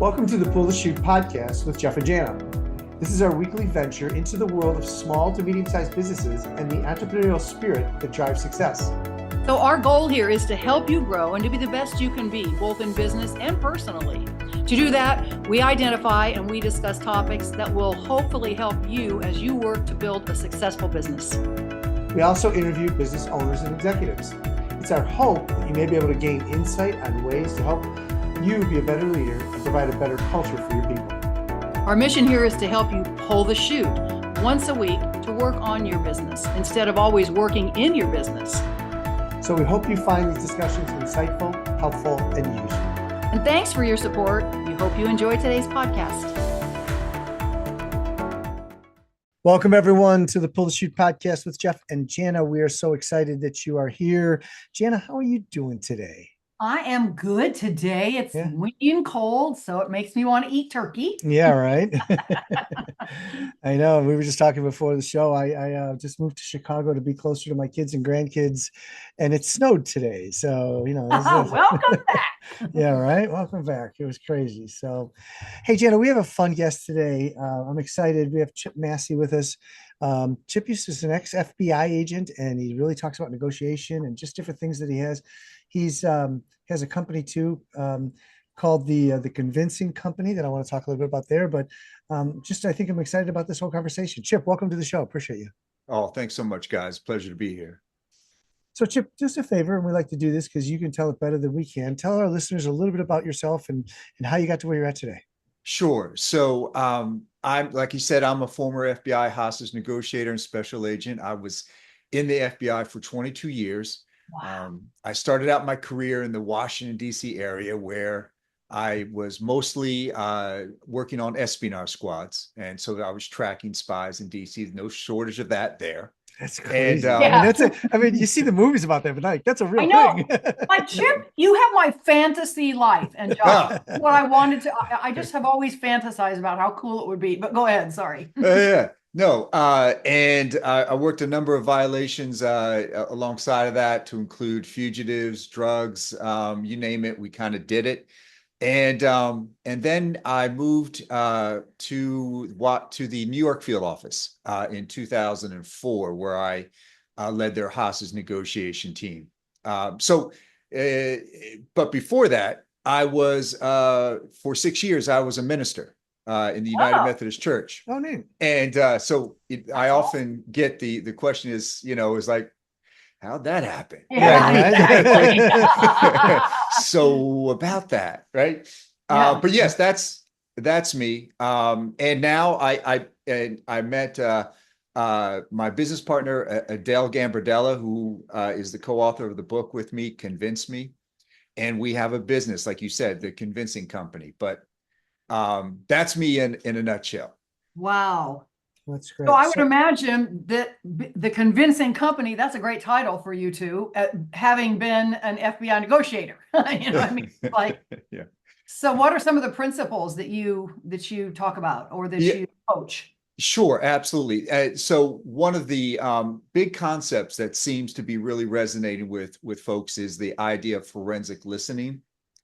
Welcome to the Pull the Chute podcast with Jeff and Jana. This is our weekly venture into the world of small to medium-sized businesses and the entrepreneurial spirit that drives success. So our goal here is to help you grow and to be the best you can be, both in business and personally. To do that, we identify and we discuss topics that will hopefully help you as you work to build a successful business. We also interview business owners and executives. It's our hope that you may be able to gain insight on ways to help you be a better leader and provide a better culture for your people. Our mission here is to help you pull the chute once a week to work on your business instead of always working in your business. So we hope you find these discussions insightful, helpful, and useful. And thanks for your support. We hope you enjoy today's podcast. Welcome, everyone, to the Pull the Chute podcast with Jeff and Jana. We are so excited that you are here. Jana, how are you doing today? I am good today. It's windy and cold, so it makes me want to eat turkey. Yeah, right. I know. We were just talking before the show. I just moved to Chicago to be closer to my kids and grandkids, and it snowed today. So, Welcome back. Yeah, right. Welcome back. It was crazy. So, hey, Jana, we have a fun guest today. I'm excited. We have Chip Massey with us. Chip is an ex-FBI agent, and he really talks about negotiation and just different things that he has. He's has a company too called the Convincing Company that I want to talk a little bit about there. But I think I'm excited about this whole conversation. Chip, welcome to the show. Appreciate you. Oh, thanks so much, guys. Pleasure to be here. So, Chip, just a favor, and we like to do this because you can tell it better than we can. Tell our listeners a little bit about yourself and how you got to where you're at today. Sure. So I'm, like you said, I'm a former FBI hostage negotiator and special agent. I was in the FBI for 22 years. Wow. I started out my career in the Washington, D.C. area where I was mostly working on espionage squads. And so I was tracking spies in D.C. No shortage of that there. That's crazy. And, I mean, you see the movies about that, but like, that's a real thing. Like, Chip, you have my fantasy life and job. What I wanted to, I just have always fantasized about how cool it would be. But go ahead. Sorry. Yeah. No, and I worked a number of violations alongside of that to include fugitives, drugs, you name it, we kind of did it. And then I moved to the New York field office in 2004, where I led their hostage negotiation team. But before that, I was for 6 years, I was a minister in the United Methodist Church. Oh, neat. And I often get the question is like, how'd that happen? Yeah, exactly. So about that, right? But yes, that's me. And now I met my business partner, Adele Gambardella, who is the co-author of the book with me, Convince Me. And we have a business, like you said, the Convincing Company. But that's me in a nutshell. Wow. That's great. So I would imagine that the Convincing Company, that's a great title for you two, having been an FBI negotiator. You know what I mean? Like, yeah. So what are some of the principles that you talk about or that you coach? Sure, absolutely. So one of the big concepts that seems to be really resonating with folks is the idea of forensic listening.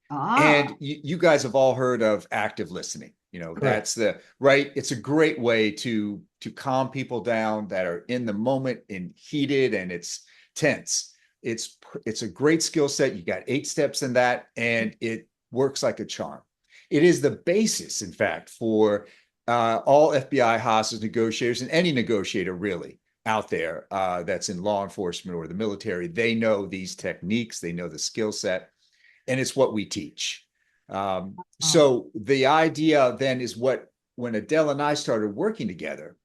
And you guys have all heard of active listening. Correct. That's right. It's a great way to calm people down that are in the moment and heated and it's tense. It's a great skill set. You got 8 steps in that, and it works like a charm. It is the basis, in fact, for all FBI hostage negotiators and any negotiator really out there that's in law enforcement or the military. They know these techniques. They know the skill set. And it's what we teach. So the idea then is when Adele and I started working together,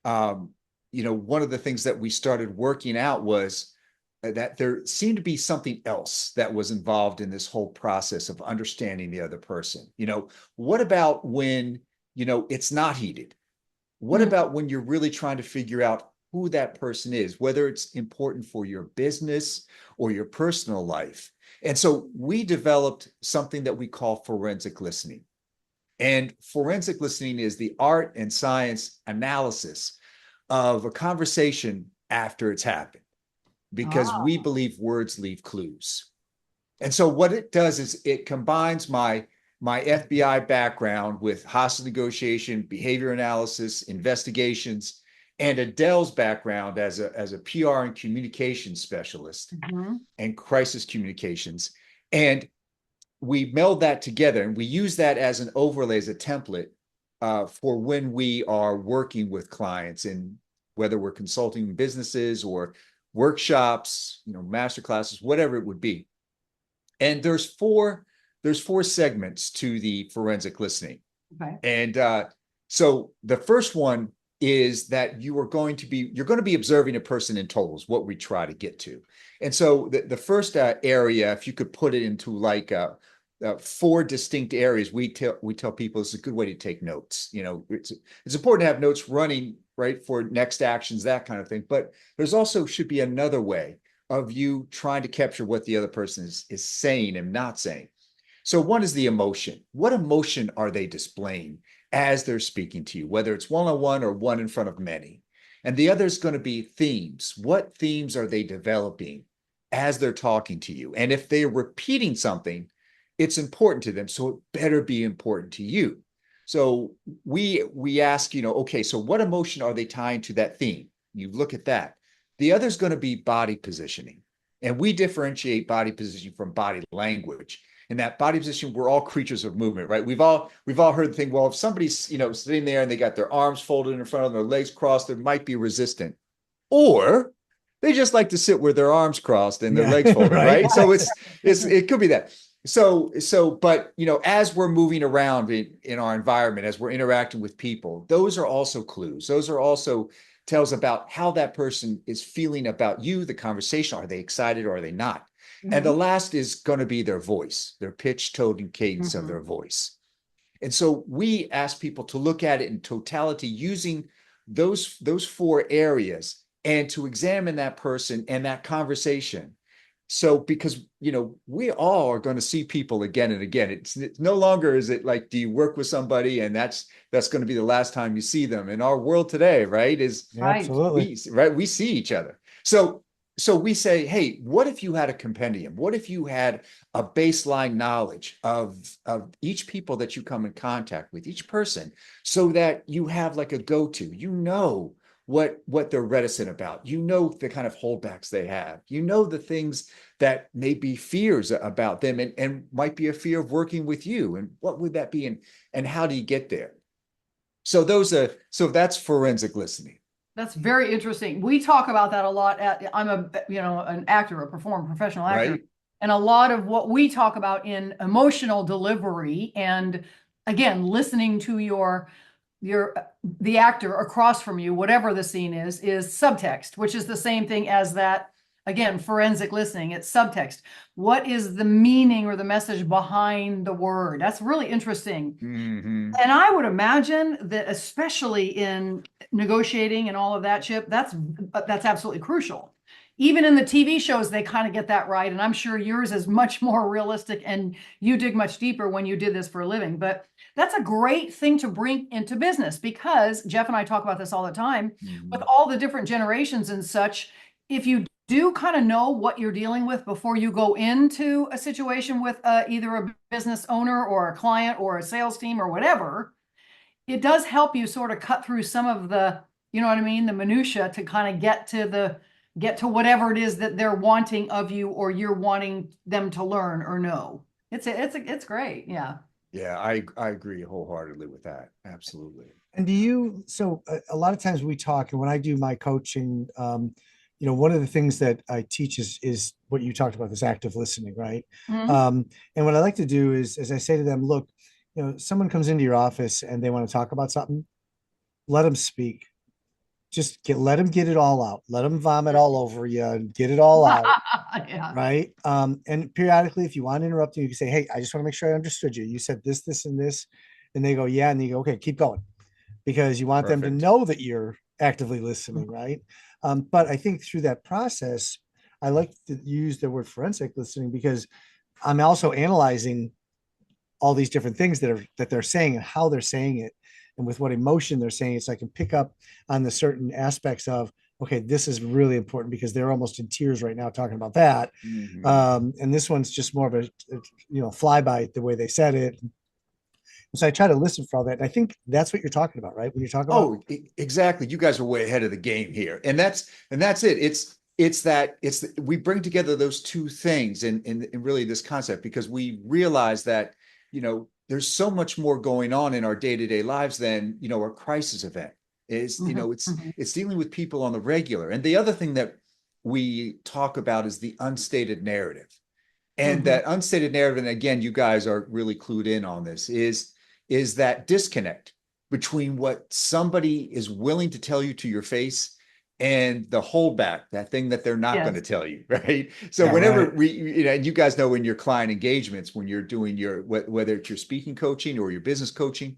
one of the things that we started working out was that there seemed to be something else that was involved in this whole process of understanding the other person. What about when, it's not heated? What about when you're really trying to figure out who that person is, whether it's important for your business or your personal life? And so we developed something that we call forensic listening. And forensic listening is the art and science analysis of a conversation after it's happened, because we believe words leave clues. And so what it does is it combines my my FBI background with hostage negotiation, behavior analysis, investigations, and Adele's background as a PR and communications specialist and crisis communications. And we meld that together and we use that as an overlay, as a template for when we are working with clients, and whether we're consulting businesses or workshops, master classes, whatever it would be. And there's four segments to the forensic listening. Okay. And so the first one is that you're going to be observing a person in total, is what we try to get to. And so the first area, if you could put it into like four distinct areas, we tell people it's a good way to take notes. It's important to have notes running, right, for next actions, that kind of thing. But there's also should be another way of you trying to capture what the other person is saying and not saying. So one is the emotion. What emotion are they displaying as they're speaking to you, whether it's one-on-one or one in front of many? And the other is going to be themes. What themes are they developing as they're talking to you? And if they're repeating something, it's important to them, so it better be important to you. So we ask, okay, so what emotion are they tying to that theme? You look at that. The other is going to be body positioning. And we differentiate body positioning from body language. In that body position, we're all creatures of movement, right? We've all heard the thing, well, if somebody's, sitting there and they got their arms folded in front of them, their legs crossed, they might be resistant. Or they just like to sit with their arms crossed and their legs folded, right? So it could be that. But as we're moving around in our environment, as we're interacting with people, those are also clues. Those are also tells about how that person is feeling about you, the conversation. Are they excited or are they not? And the last is going to be their voice, their pitch, tone, and cadence of their voice. And so we ask people to look at it in totality using those four areas and to examine that person and that conversation. So because, we all are going to see people again and again. It's no longer is it like, do you work with somebody and that's going to be the last time you see them? In our world today, right, Absolutely. we see each other. So we say, hey, what if you had a compendium? What if you had a baseline knowledge of each people that you come in contact with, each person, so that you have like a go-to, what they're reticent about, the kind of holdbacks they have, the things that may be fears about them and might be a fear of working with you. And what would that be? And how do you get there? So that's forensic listening. That's very interesting. We talk about that a lot. I'm an actor, a professional actor. Right. And a lot of what we talk about in emotional delivery, and again, listening to the actor across from you, whatever the scene is subtext, which is the same thing as that. Again, forensic listening, it's subtext. What is the meaning or the message behind the word? That's really interesting. And I would imagine that especially in negotiating and all of that, Chip, that's absolutely crucial. Even in the TV shows, they kind of get that right. And I'm sure yours is much more realistic and you dig much deeper when you did this for a living. But that's a great thing to bring into business, because Jeff and I talk about this all the time with all the different generations and such. If you do kind of know what you're dealing with before you go into a situation with either a business owner or a client or a sales team or whatever, it does help you sort of cut through some of the, the minutia to kind of get to whatever it is that they're wanting of you or you're wanting them to learn or know. It's great. Yeah. Yeah, I agree wholeheartedly with that. Absolutely. And a lot of times we talk, and when I do my coaching, one of the things that I teach is what you talked about, this active listening, right? And what I like to do is I say to them, look, someone comes into your office and they want to talk about something, let them speak. Let them get it all out. Let them vomit all over you and get it all out. Yeah. Right. And periodically, if you want to interrupt them, you can say, hey, I just want to make sure I understood you. You said this, this, and this. And they go, yeah. And you go, okay, keep going. Because you want them to know that you're actively listening, right? But I think through that process, I like to use the word forensic listening because I'm also analyzing all these different things that they're saying and how they're saying it and with what emotion they're saying it. So I can pick up on the certain aspects of, okay, this is really important because they're almost in tears right now talking about that. And this one's just more of a flyby the way they said it. So I try to listen for all that. And I think that's what you're talking about, right? When you're talking about, Exactly. You guys are way ahead of the game here. And that's it. We bring together those two things in really this concept, because we realize that, there's so much more going on in our day-to-day lives than, a crisis event. It's dealing with people on the regular. And the other thing that we talk about is the unstated narrative. And that unstated narrative, and again, you guys are really clued in on this, is that disconnect between what somebody is willing to tell you to your face and the holdback, that thing that they're not going to tell you, right? So Yeah, whenever right. and you guys know in your client engagements, when you're doing whether it's your speaking coaching or your business coaching,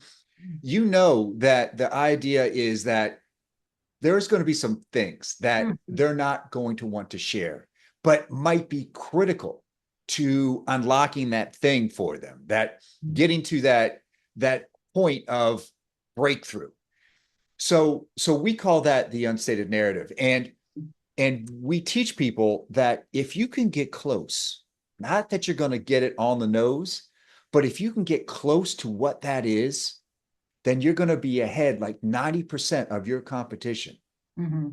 that the idea is that there's going to be some things that they're not going to want to share, but might be critical to unlocking that thing for them, that getting to that point of breakthrough. So we call that the unstated narrative. And we teach people that if you can get close, not that you're going to get it on the nose, but if you can get close to what that is, then you're going to be ahead like 90% of your competition.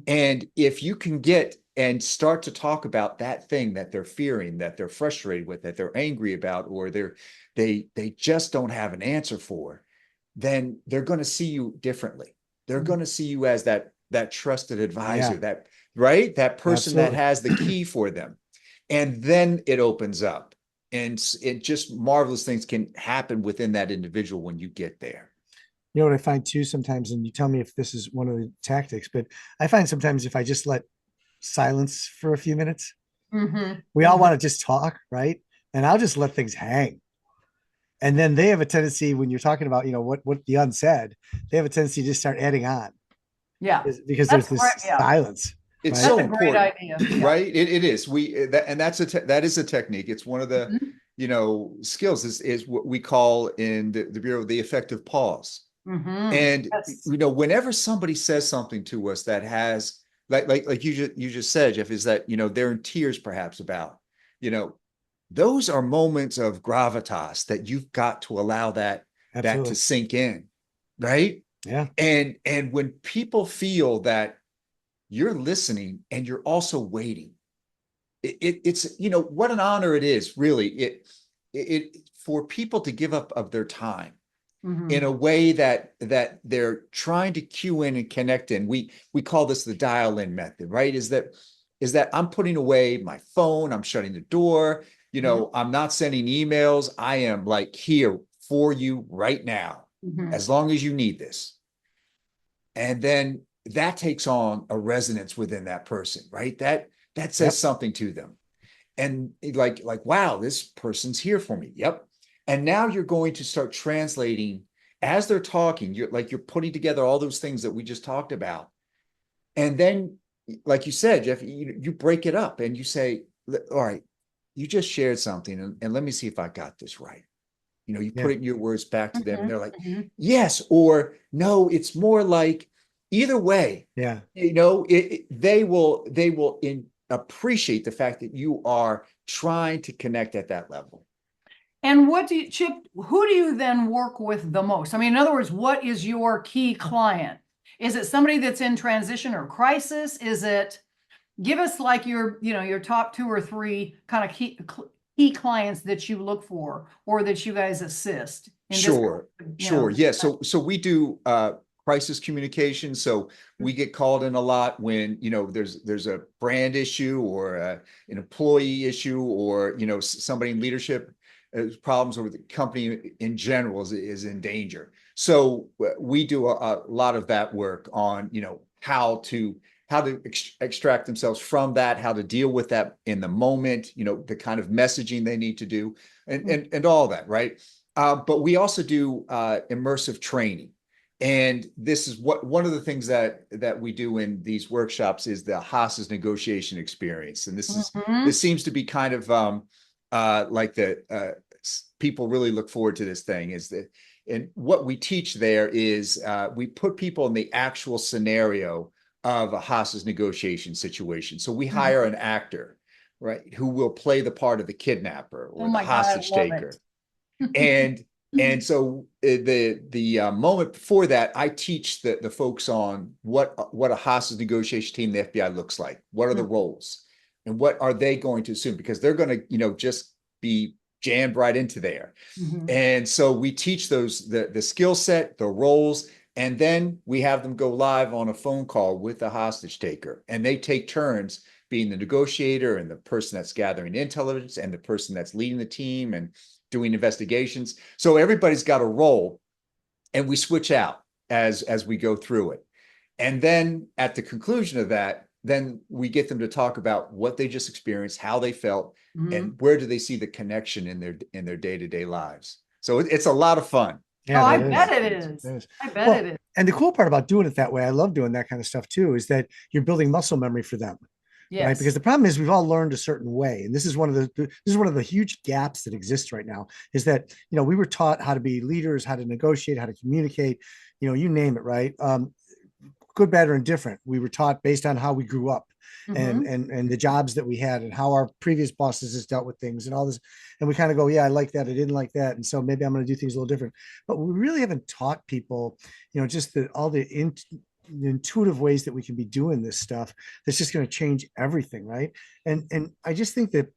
And if you can get and start to talk about that thing that they're fearing, that they're frustrated with, that they're angry about, or they just don't have an answer for, then they're going to see you differently. They're going to see you as that trusted advisor, that person that has the key for them. And then it opens up, and it just marvelous things can happen within that individual when you get there. You know what I find too sometimes, and you tell me if this is one of the tactics, but I find sometimes if I just let silence for a few minutes, we all want to just talk, right? And I'll just let things hang. And then they have a tendency, when you're talking about, what the unsaid, they have a tendency to just start adding on. Yeah. Because there's this silence. It's right? so That's a great important, idea. right? It is. That is a technique. It's one of the, skills is what we call in the Bureau the effective pause. And whenever somebody says something to us that has like you just said, Jeff, is that they're in tears perhaps about, those are moments of gravitas that you've got to allow that to sink in, right? Yeah. And when people feel that you're listening and you're also waiting, it's what an honor it is, really, it for people to give up of their time in a way that they're trying to cue in and connect in. We call this the dial-in method, right? Is that I'm putting away my phone, I'm shutting the door, I'm not sending emails. I am like here for you right now, as long as you need this. And then that takes on a resonance within that person, right? That says something to them. And like, wow, this person's here for me. Yep. And now you're going to start translating as they're talking. You're putting together all those things that we just talked about. And then, like you said, Jeff, you break it up and you say, all right, you just shared something, and let me see if I got this right. You put it in your words back to them, and they're like, yes, or no, it's more like either way. Yeah. They will appreciate the fact that you are trying to connect at that level. And Chip, who do you then work with the most? I mean, in other words, what is your key client? Is it somebody that's in transition or crisis? Give us like your top 2 or 3 kind of key clients that you look for or that you guys assist. Sure. Yeah. So we do crisis communication. So we get called in a lot when, there's a brand issue or an employee issue, or, somebody in leadership problems, or the company in general is in danger. So we do a lot of that work on, how to extract themselves from that, how to deal with that in the moment, the kind of messaging they need to do, and all that, right? But we also do immersive training. And this is one of the things that we do in these workshops is the hostage negotiation experience. And this seems to be kind of like the people really look forward to this thing. And what we teach there is we put people in the actual scenario of a hostage negotiation situation. So we hire an actor, right, who will play the part of the kidnapper or the hostage taker. And And so the moment before that, I teach the folks on what a hostage negotiation team in the FBI looks like. What are the roles, and what are they going to assume? Because they're going to just be jammed right into there. And so we teach those the skill set, the roles, and then we have them go live on a phone call with the hostage taker, and they take turns being the negotiator and the person that's gathering intelligence and the person that's leading the team and doing investigations. So everybody's got a role, and we switch out as we go through it. And then at the conclusion of that, then we get them to talk about what they just experienced, how they felt, and where do they see the connection in their day-to-day lives. So it's a lot of fun. Yeah, Oh, I that bet it It is. is. I bet Well, it is. and the cool part about doing it that way, I love doing that kind of stuff too, is that you're building muscle memory for them. Right. Yes. Because the problem is we've all learned a certain way. And this is one of the huge gaps that exists right now, is that, we were taught how to be leaders, how to negotiate, how to communicate, you name it, right? Good, bad, or indifferent. We were taught based on how we grew up and the jobs that we had and how our previous bosses has dealt with things and all this. And we kind of go, yeah, I like that. I didn't like that. And so maybe I'm going to do things a little different. But we really haven't taught people, just all the intuitive ways that we can be doing this stuff. That's just going to change everything. Right. And I just think that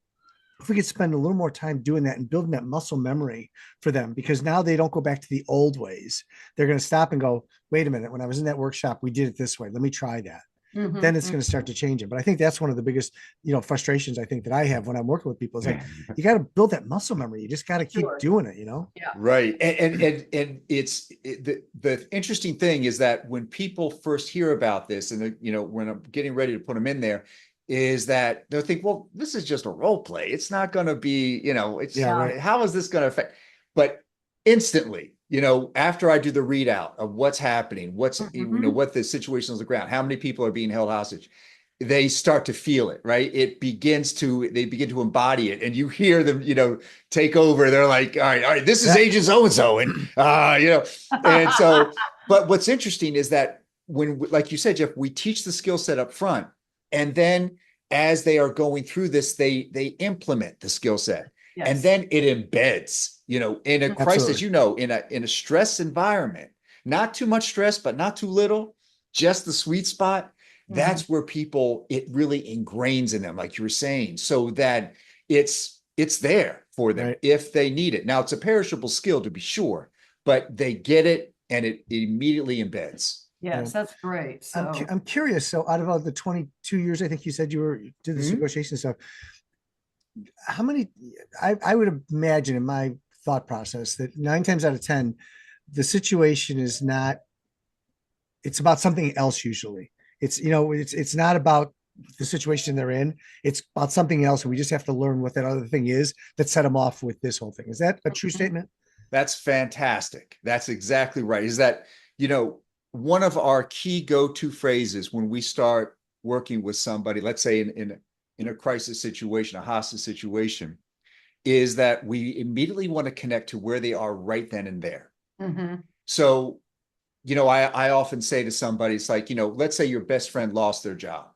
if we could spend a little more time doing that and building that muscle memory for them, because now they don't go back to the old ways. They're going to stop and go, wait a minute, when I was in that workshop, we did it this way. Let me try that. Then it's going to start to change it. But I think that's one of the biggest, frustrations I think that I have when I'm working with people is like, you got to build that muscle memory. You just got to keep doing it, Yeah. Right. And the interesting thing is that when people first hear about this, and when I'm getting ready to put them in there, is that they'll think, well, this is just a role play. It's not going to be, right. How is this going to affect? But instantly, after I do the readout of what's happening, what the situation is on the ground, how many people are being held hostage, they start to feel it, right? They begin to embody it, and you hear them, take over. They're like, all right, this is Agent so-and-so. And, and so, but what's interesting is that when, like you said, Jeff, we teach the skill set up front, and then as they are going through this, they implement the skill set. Yes. And then it embeds, in a crisis, in a stress environment, not too much stress, but not too little, just the sweet spot. That's where it really ingrains in them, like you were saying, so that it's there for them if they need it. Now, it's a perishable skill, to be sure, but they get it, and it immediately embeds. Yes, that's great. So I'm curious. So out of all the 22 years, I think you said did this negotiation stuff, how many, I would imagine in my thought process that 9 times out of 10, the situation is not, it's about something else. Usually it's, it's not about the situation they're in. It's about something else. And we just have to learn what that other thing is that set them off with this whole thing. Is that a true statement? That's fantastic. That's exactly right. Is that, one of our key go-to phrases when we start working with somebody, let's say in a crisis situation, a hostage situation, is that we immediately want to connect to where they are right then and there. So, I often say to somebody, it's like, let's say your best friend lost their job.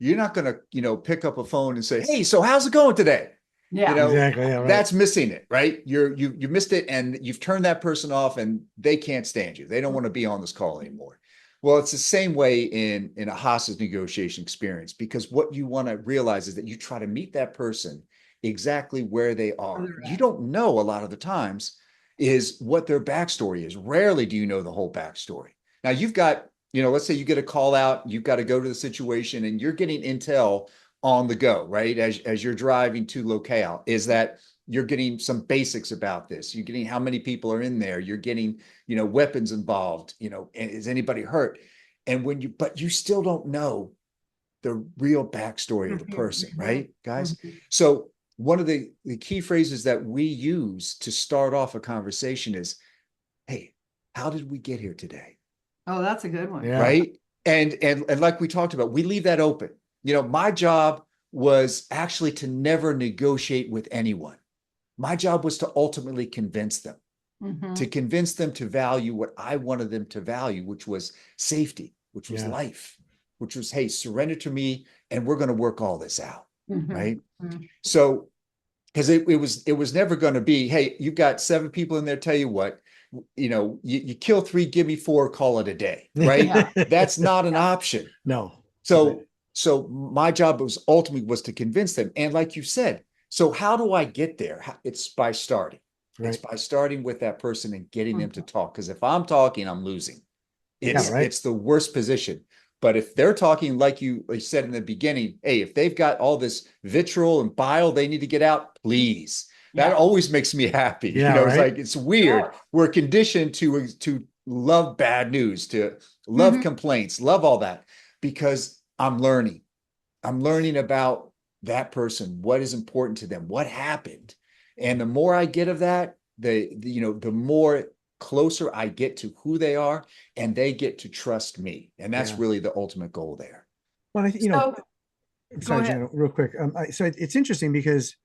You're not going to, pick up a phone and say, hey, so how's it going today? yeah, Exactly. Yeah, right. That's missing it, right? You missed it, and you've turned that person off, and they can't stand you. They don't want to be on this call anymore. Well, it's the same way in a hostage negotiation experience, because what you want to realize is that you try to meet that person exactly where they are. You don't know a lot of the times is what their backstory is. Rarely do you know the whole backstory. Now you've got, let's say you get a call out, you've got to go to the situation, and you're getting intel on the go, right? As you're driving to locale, is that you're getting some basics about this. You're getting how many people are in there. You're getting, weapons involved, is anybody hurt? And but you still don't know the real backstory of the person, right, guys? So one of the key phrases that we use to start off a conversation is, hey, how did we get here today? Oh, that's a good one. Yeah. Right. And like we talked about, we leave that open. My job was actually to never negotiate with anyone. My job was to ultimately convince them, to value what I wanted them to value, which was safety, which was life, which was, hey, surrender to me, and we're going to work all this out. Right. So, because it was never going to be, hey, you've got 7 people in there, tell you what, you kill 3, give me 4, call it a day, right? Yeah. That's not an option. No. So my job was ultimately to convince them. And like you said, so how do I get there? It's by starting. Right. It's by starting with that person and getting them to talk. Because if I'm talking, I'm losing. It's the worst position. But if they're talking, like you said in the beginning, hey, if they've got all this vitriol and bile they need to get out, please. That always makes me happy. Yeah, It's like, it's weird. Yeah. We're conditioned to love bad news, to love complaints, love all that, because I'm learning. I'm learning about that person, what is important to them, what happened. And the more I get of that, the more closer I get to who they are, and they get to trust me. And that's really the ultimate goal there. Well, sorry, Jenna, real quick. So it's interesting because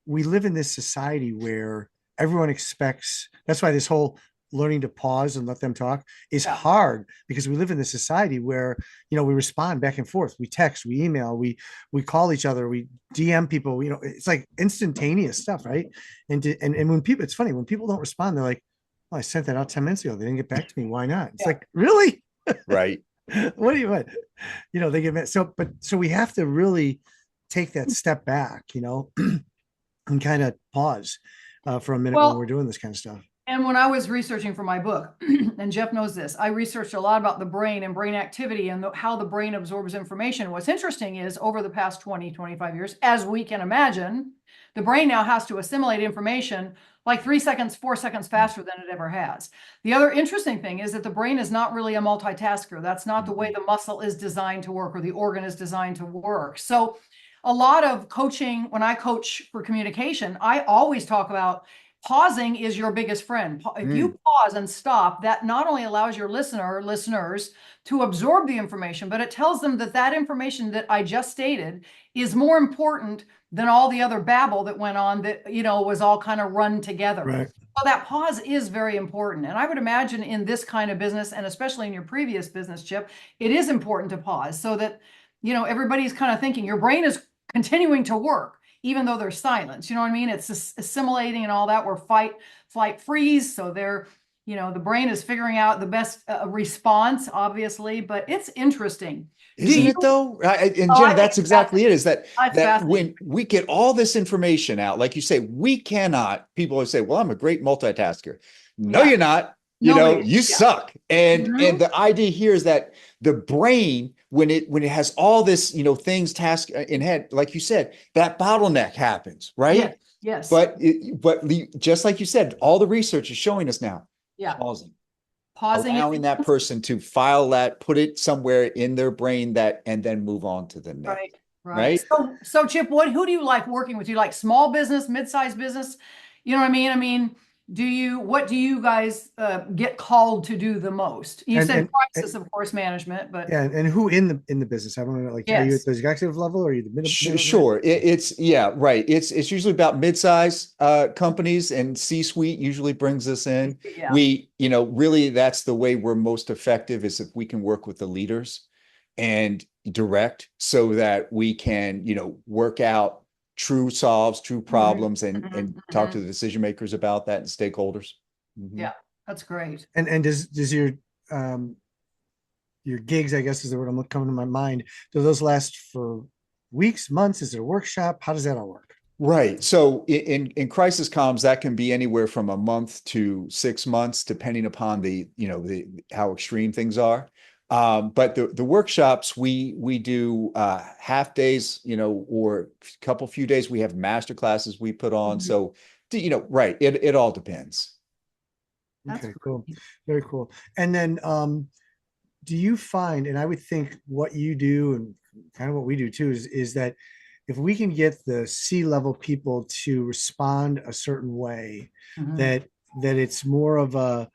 we live in this society where everyone expects, that's why this whole learning to pause and let them talk is hard, because we live in this society where, we respond back and forth. We text, we email, we call each other, we DM people, it's like instantaneous stuff. Right. And when people, it's funny when people don't respond, they're like, oh, I sent that out 10 minutes ago. They didn't get back to me. Why not? It's like, really? Right. What do you want? They get mad. So we have to really take that step back, and kind of pause for a minute when we're doing this kind of stuff. And when I was researching for my book, and Jeff knows this, I researched a lot about the brain and brain activity and how the brain absorbs information. What's interesting is over the past 20, 25 years, as we can imagine, the brain now has to assimilate information like 3 seconds, 4 seconds faster than it ever has. The other interesting thing is that the brain is not really a multitasker. That's not the way the muscle is designed to work or the organ is designed to work. So a lot of coaching, when I coach for communication, I always talk about pausing is your biggest friend. If you pause and stop, that not only allows your listeners to absorb the information, but it tells them that that information that I just stated is more important than all the other babble that went on that, was all kind of run together. Right. So that pause is very important. And I would imagine in this kind of business, and especially in your previous business, Chip, it is important to pause so that, everybody's kind of thinking your brain is continuing to work, even though there's silence. You know what I mean? It's assimilating and all that. We're fight, flight, freeze. So they're, the brain is figuring out the best response, obviously, but it's interesting. Isn't it though? And Jenna, that's exactly it, is that when we get all this information out, like you say, people always say, well, I'm a great multitasker. No, you're not. You suck. And the idea here is that the brain, when it has all this, things task in head, like you said, that bottleneck happens, right? Yes. But just like you said, all the research is showing us now. Pausing, allowing that person to file that, put it somewhere in their brain and then move on to the next. Right. So Chip, who do you like working with? Do you like small business, mid-sized business? You know what I mean? I mean, what do you guys get called to do the most? You said crisis, of course, management, but and who in the business? I don't know, like, are you at the executive level or are you the middle? Sure. It's right. It's usually about mid-size companies, and C-suite usually brings us in. We, really that's the way we're most effective, is if we can work with the leaders and direct, so that we can, work out true solves, true problems, and talk to the decision makers about that and stakeholders. Yeah, that's great. And does your gigs, I guess is the word I'm coming to my mind, do those last for weeks, months? Is it a workshop? How does that all work? Right. So in crisis comms, that can be anywhere from a month to 6 months, depending upon the how extreme things are. But the workshops we do half days, or a few days. We have master classes we put on. So, right. It all depends. Okay, cool. Very cool. And then do you find, and I would think what you do and kind of what we do too, is that if we can get the C-level people to respond a certain way, that it's more of a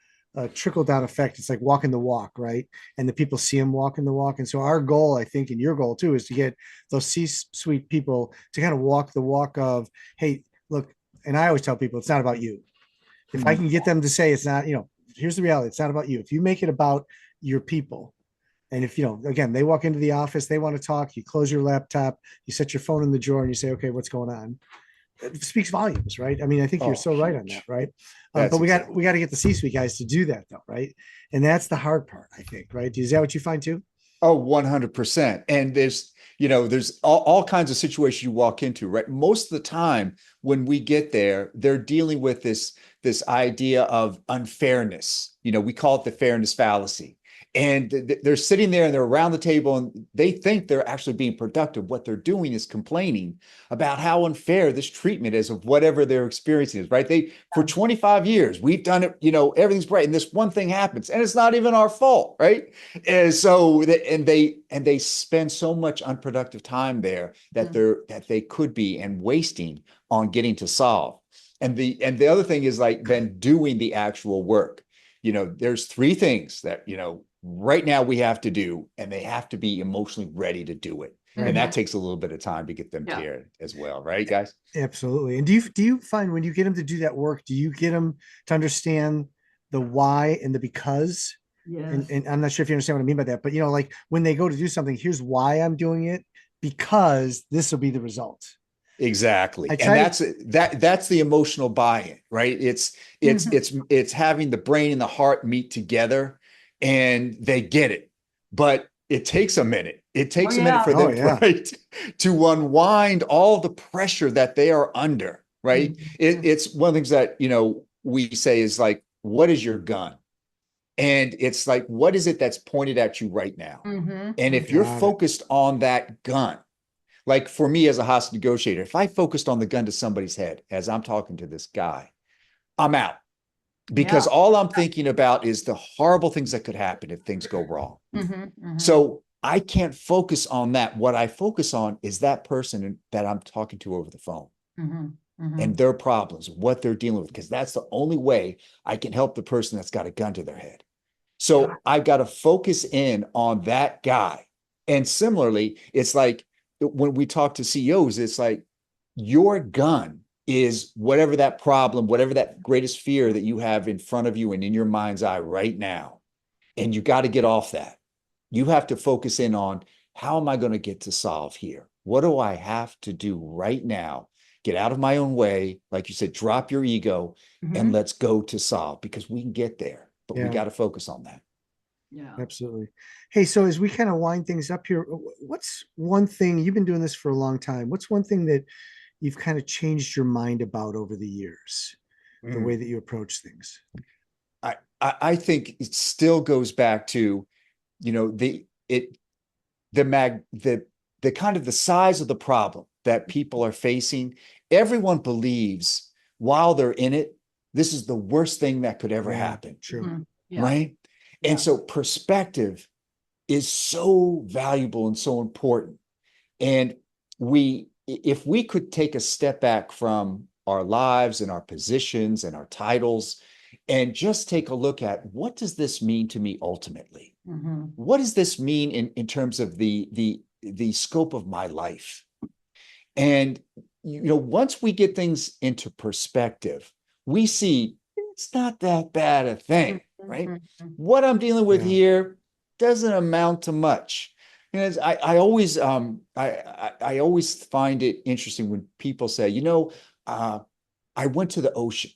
trickle down effect. It's like walking the walk, right? And the people see them walking the walk. And so our goal, I think, and your goal too, is to get those C-suite people to kind of walk the walk of, hey, look, and I always tell people, it's not about you. If I can get them to say it's not, here's the reality, it's not about you. If you make it about your people, and if, again, they walk into the office, they want to talk, you close your laptop, you set your phone in the drawer and you say, okay, what's going on? it speaks volumes, right? I mean, I think you're Oh, so right on huge. that, right? That's But we exactly. got to get the C-suite guys to do that though, right? And that's the hard part, I think, right? Is that what you find too? Oh, 100%. And there's all kinds of situations you walk into, right? Most of the time when we get there, they're dealing with this idea of unfairness. We call it the fairness fallacy. And they're sitting there and they're around the table and they think they're actually being productive. What they're doing is complaining about how unfair this treatment is of whatever they're experiencing is, right? For 25 years, we've done it, everything's great. And this one thing happens and it's not even our fault, right? And so they spend so much unproductive time there that they could be and wasting on getting to solve. And the other thing is like then doing the actual work. There's three things that right now we have to do, and they have to be emotionally ready to do it. And that takes a little bit of time to get them Yeah. there as well, right, guys? Absolutely. And do you find when you get them to do that work, do you get them to understand the why and the because? Yes. And I'm not sure if you understand what I mean by that, but like when they go to do something, here's why I'm doing it, because this will be the result. Exactly. I And try to, that's the emotional buy-in, right? It's having the brain and the heart meet together and they get it. But it takes a minute. It takes a minute for Oh, them, yeah. right, to unwind all the pressure that they are under, right? It's one of the things that, we say is like, what is your gun? And it's like, what is it that's pointed at you right now? And if you're Got it. focused on that gun, like for me as a hostage negotiator, if I focused on the gun to somebody's head as I'm talking to this guy, I'm out because all I'm thinking about is the horrible things that could happen if things go wrong. So I can't focus on that. What I focus on is that person that I'm talking to over the phone and their problems, what they're dealing with, because that's the only way I can help the person that's got a gun to their head. So I've got to focus in on that guy. And similarly, it's like when we talk to CEOs, it's like your gun is whatever that problem, whatever that greatest fear that you have in front of you and in your mind's eye right now. And you got to get off that. You have to focus in on how am I going to get to solve here? What do I have to do right now? Get out of my own way. Like you said, drop your ego and let's go to solve because we can get there, but we got to focus on that. Yeah. Absolutely. Hey, so as we kind of wind things up here, what's one thing you've been doing this for a long time? What's one thing that you've kind of changed your mind about over the years, the way that you approach things? I think it still goes back to, the kind of the size of the problem that people are facing. Everyone believes while they're in it, this is the worst thing that could ever happen. True. Right. And so perspective is so valuable and so important. And if we could take a step back from our lives and our positions and our titles and just take a look at what does this mean to me ultimately? What does this mean in terms of the scope of my life? And, once we get things into perspective, we see it's not that bad a thing, right? What I'm dealing with here doesn't amount to much. And I always find it interesting when people say, I went to the ocean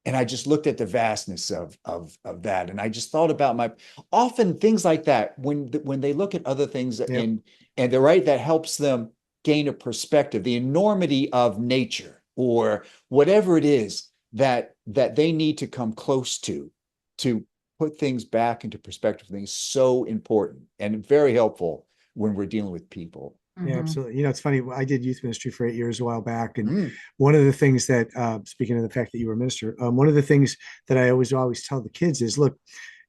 and I just looked at the vastness of that. And I just thought about often things like that when they look at other things and they're right, that helps them gain a perspective, the enormity of nature or whatever it is that they need to come close to put things back into perspective. Things so important and very helpful when we're dealing with people. Yeah, absolutely. It's funny. I did youth ministry for 8 years a while back. And one of the things that, speaking of the fact that you were a minister, one of the things that I always tell the kids is, look,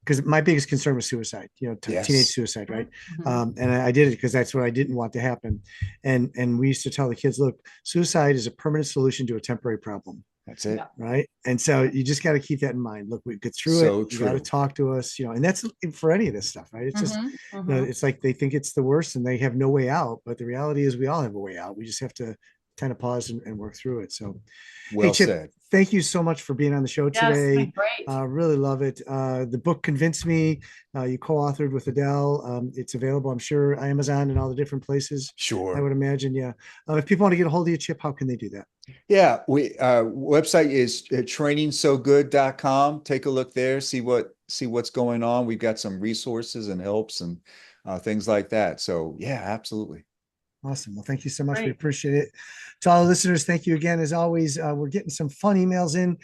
because my biggest concern was suicide, teenage suicide, right? And I did it because that's what I didn't want to happen. And we used to tell the kids, look, suicide is a permanent solution to a temporary problem. That's it. Right. And so you just got to keep that in mind. Look, we get through So it. You got to talk to us, and that's for any of this stuff, right? It's just, it's like they think it's the worst and they have no way out. But the reality is we all have a way out. We just have to kind of pause and work through it. So, Well hey, Chip, said. thank you so much for being on the show Yes, it's today. been great. Really love it. The book convinced me. You co-authored with Adele. It's available, I'm sure, Amazon and all the different places. I Sure. would imagine. Yeah. If people want to get a hold of you, Chip, how can they do that? Yeah, we website is trainingsogood.com. Take a look there, see what's going on. We've got some resources and helps and things like that. So yeah, absolutely. Awesome. Well, thank you so much. We Great. appreciate it. To all the listeners, thank you again. As always, we're getting some fun emails in.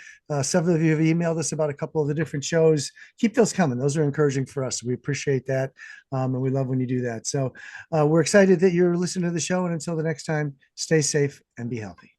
Several of you have emailed us about a couple of the different shows. Keep those coming. Those are encouraging for us. We appreciate that. And we love when you do that. So we're excited that you're listening to the show. And until the next time, stay safe and be healthy.